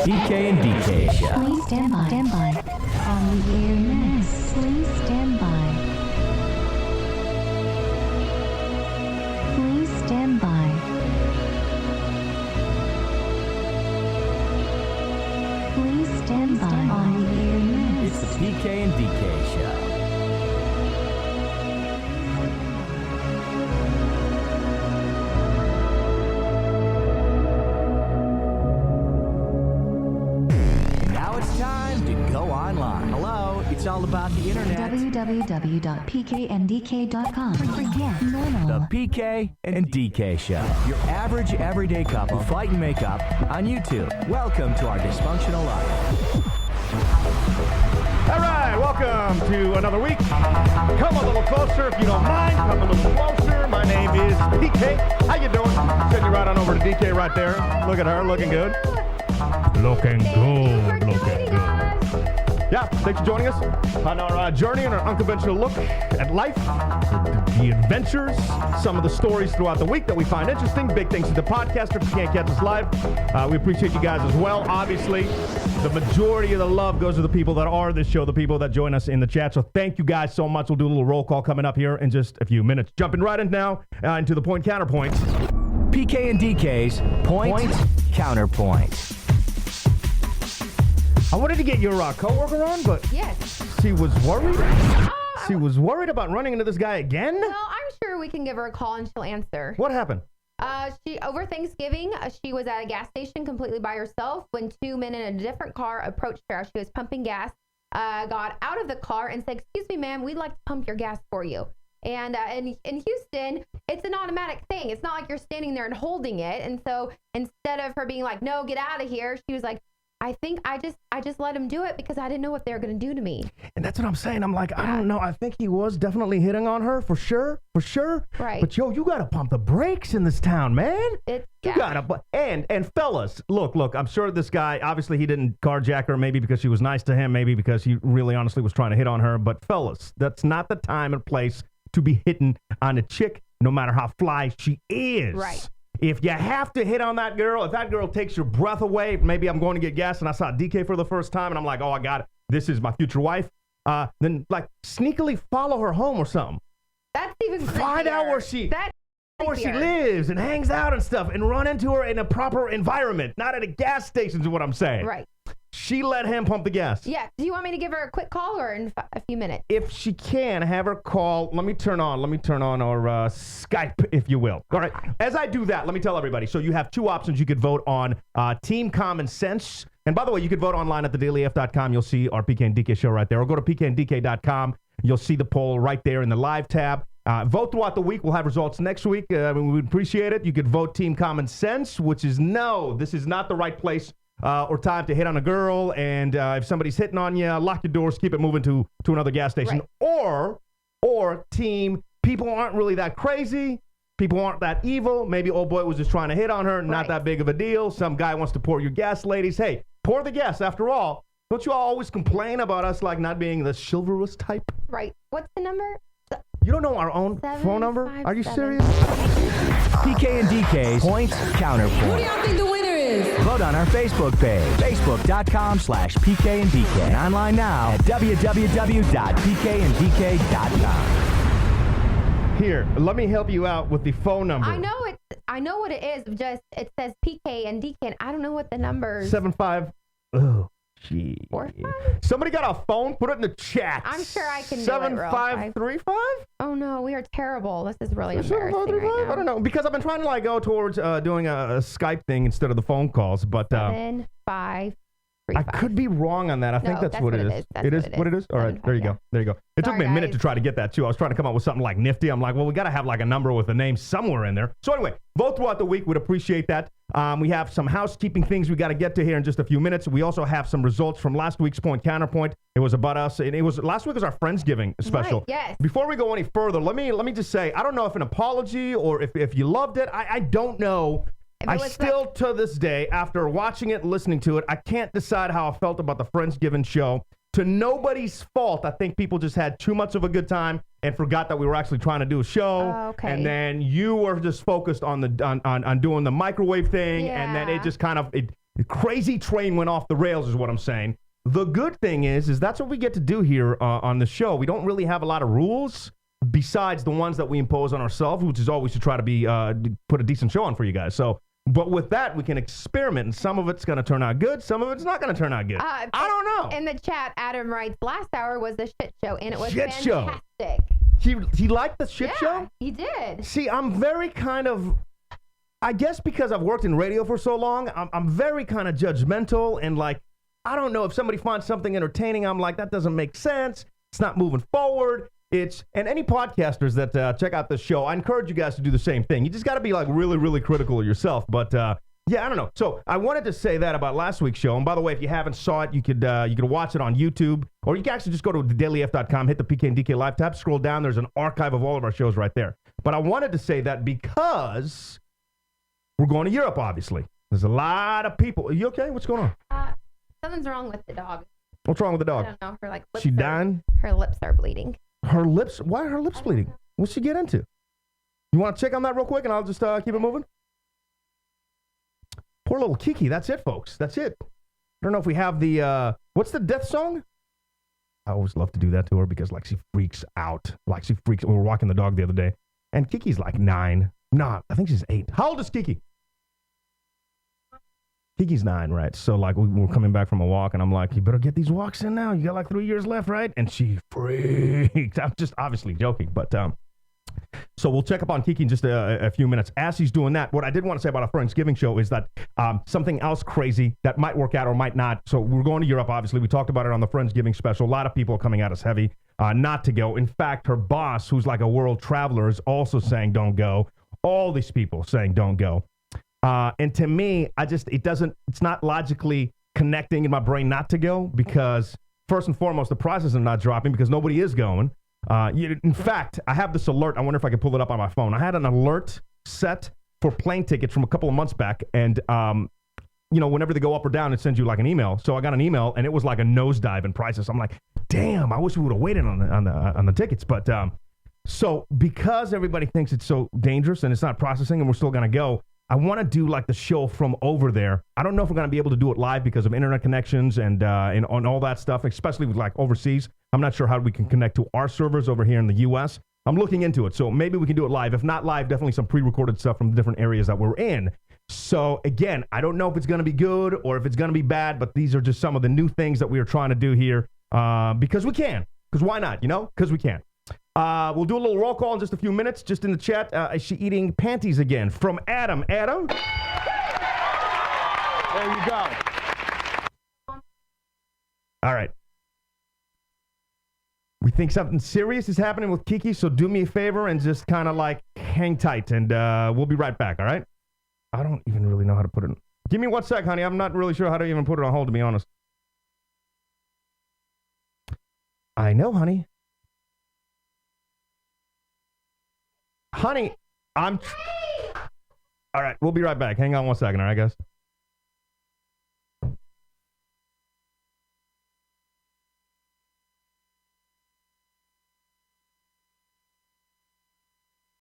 PK and DK Show. Please stand by. Stand by. On the air next. Please stand by. Please stand by. Please stand by. On the air next. It's the PK and DK Show. Now it's time to go online. Hello, it's all about the internet. www.pkndk.com. Forget normal. The PK and DK Show. Your average everyday couple fight and make up on YouTube. Welcome to our dysfunctional life. All right, welcome to another week. Come a little closer if you don't mind. Come a little closer. My name is PK. How you doing? Send you right on over to DK right there. Look at her, looking good. Looking good. Looking good. Yeah, thanks for joining us on our journey and our unconventional look at life, the adventures, some of the stories throughout the week that we find interesting, big things to the podcast. If you can't catch us live, we appreciate you guys as well. Obviously, the majority of the love goes to the people that are this show, the people that join us in the chat. So thank you guys so much. We'll do a little roll call coming up here in just a few minutes. Jumping right in now into the point counterpoint. PK and DK's point counterpoint. I wanted to get your coworker on, but Yes. she was worried. She was worried about running into this guy again. Well, I'm sure we can give her a call and she'll answer. What happened? She over Thanksgiving, she was at a gas station completely by herself when two men in a different car approached her. She was pumping gas, got out of the car and said, "Excuse me, ma'am, we'd like to pump your gas for you." And in Houston, it's an automatic thing. It's not like you're standing there and holding it. And so instead of her being like, "No, get out of here," she was like, I think I just let him do it because I didn't know what they were going to do to me. And that's what I'm saying. I'm like, I don't know. I think he was definitely hitting on her for sure. Right. But yo, you got to pump the brakes in this town, man. You Yeah. got to. And fellas, look, I'm sure this guy, obviously he didn't carjack her, maybe because she was nice to him, maybe because he really honestly was trying to hit on her. But fellas, that's not the time and place to be hitting on a chick, no matter how fly she is. Right. If you have to hit on that girl, if that girl takes your breath away, maybe I'm going to get gas and I saw DK for the first time and I'm like, oh, I got it. This is my future wife. Then like sneakily follow her home or something. That's even creepier. Find out where she lives and hangs out and stuff and run into her in a proper environment, not at a gas station is what I'm saying. Right. She let him pump the gas. Yeah. Do you want me to give her a quick call or in a few minutes? If she can, have her call. Let me turn on our Skype, if you will. All right. As I do that, let me tell everybody. So you have two options. You could vote on Team Common Sense. And by the way, you could vote online at thedailyf.com. You'll see our PK and DK show right there. Or go to pkndk.com. You'll see the poll right there in the live tab. Vote throughout the week. We'll have results next week. We would appreciate it. You could vote Team Common Sense, which is no, this is not the right place or time to hit on a girl, and if somebody's hitting on you, lock your doors, keep it moving to another gas station. Right. Or team, people aren't really that crazy, people aren't that evil, maybe old boy was just trying to hit on her, not that big of a deal, some guy wants to pour your gas, ladies, hey, pour the gas, after all, don't you all always complain about us like not being the chivalrous type? Right. What's the number? You don't know our own phone number? Are you serious? PK and DK's point counterpoint. Who do y'all think the winner is? Vote on our Facebook page, facebook.com/PK and DK. And online now at www.pkndk.com. Here, let me help you out with the phone number. I know what it is. Just it says PK and DK. And I don't know what the numbers. 75. Oh, gee. 45? Somebody got a phone? Put it in the chat. I'm sure I can do it. 7535? Oh no, we are terrible. This is really embarrassing right now. I don't know, because I've been trying to like go towards doing a Skype thing instead of the phone calls, but 7535. I could be wrong on that. I think that's what it is. It is what it is? All right, there you go. There you go. It took me a minute to try to get that too. I was trying to come up with something like nifty. I'm like, well, we got to have like a number with a name somewhere in there. So anyway, vote throughout the week. We'd appreciate that. We have some housekeeping things we got to get to here in just a few minutes. We also have some results from last week's Point Counterpoint. It was about us. And it was last week was our Friendsgiving special. Right, yes. Before we go any further, let me just say, I don't know if an apology or if you loved it. I don't know. I still, to this day, after watching it, listening to it, I can't decide how I felt about the Friendsgiving show. To nobody's fault, I think people just had too much of a good time and forgot that we were actually trying to do a show. Okay. And then you were just focused on the on doing the microwave thing, and then it just kind of The crazy train went off the rails is what I'm saying. The good thing is that's what we get to do here on the show. We don't really have a lot of rules besides the ones that we impose on ourselves, which is always to try to be put a decent show on for you guys. So, but with that, we can experiment, and some of it's going to turn out good, some of it's not going to turn out good. I don't know. In the chat, Adam writes, last hour was a shit show, and it was shit fantastic. Show. He liked the shit show? He did. See, I'm very kind of, I guess because I've worked in radio for so long, I'm very kind of judgmental, and like, I don't know if somebody finds something entertaining, I'm like, that doesn't make sense. It's not moving forward. And any podcasters that check out this show, I encourage you guys to do the same thing. You just got to be like really, really critical of yourself. But yeah, I don't know. So I wanted to say that about last week's show. And by the way, if you haven't saw it, you could watch it on YouTube, or you can actually just go to thedailyf.com, hit the PK and DK Live tab, scroll down. There's an archive of all of our shows right there. But I wanted to say that because we're going to Europe, obviously. There's a lot of people. Are you okay? What's going on? Something's wrong with the dog. What's wrong with the dog? I don't know. Her lips she dying? Her lips are bleeding. Her lips? Why are her lips bleeding? What's she get into? You want to check on that real quick, and I'll just keep it moving? Poor little Kiki. That's it, folks. That's it. I don't know if we have the, what's the death song? I always love to do that to her because, like, she freaks out. Like, she freaks. We were walking the dog the other day, and Kiki's like 9. No, I think she's 8. How old is Kiki? Kiki's 9, right? So, like, we were coming back from a walk, and I'm like, you better get these walks in now. You got, like, 3 years left, right? And she freaked. I'm just obviously joking, but, so we'll check up on Kiki in just a few minutes. As he's doing that, what I did want to say about our Friendsgiving show is that something else crazy that might work out or might not. So we're going to Europe, obviously. We talked about it on the Friendsgiving special. A lot of people are coming at us heavy not to go. In fact, her boss, who's like a world traveler, is also saying don't go. All these people saying don't go. And to me, it's not logically connecting in my brain not to go because, first and foremost, the prices are not dropping because nobody is going. In fact, I have this alert. I wonder if I can pull it up on my phone. I had an alert set for plane tickets from a couple of months back. And, whenever they go up or down, it sends you like an email. So I got an email and it was like a nosedive in prices. I'm like, damn, I wish we would have waited on the tickets. But so because everybody thinks it's so dangerous and it's not processing and we're still going to go, I want to do like the show from over there. I don't know if we're going to be able to do it live because of internet connections and on all that stuff, especially with like overseas. I'm not sure how we can connect to our servers over here in the U.S. I'm looking into it. So maybe we can do it live. If not live, definitely some pre-recorded stuff from the different areas that we're in. So again, I don't know if it's going to be good or if it's going to be bad, but these are just some of the new things that we are trying to do here because we can. Because why not? Because we can. We'll do a little roll call in just a few minutes. Just in the chat, is she eating panties again? From Adam. Adam? There you go. All right. We think something serious is happening with Kiki, so do me a favor and just kind of like hang tight, and we'll be right back, all right? I don't even really know how to put it in. Give me 1 sec, honey. I'm not really sure how to even put it on hold, to be honest. I know, honey. Honey, all right, we'll be right back. Hang on 1 second, all right, guys?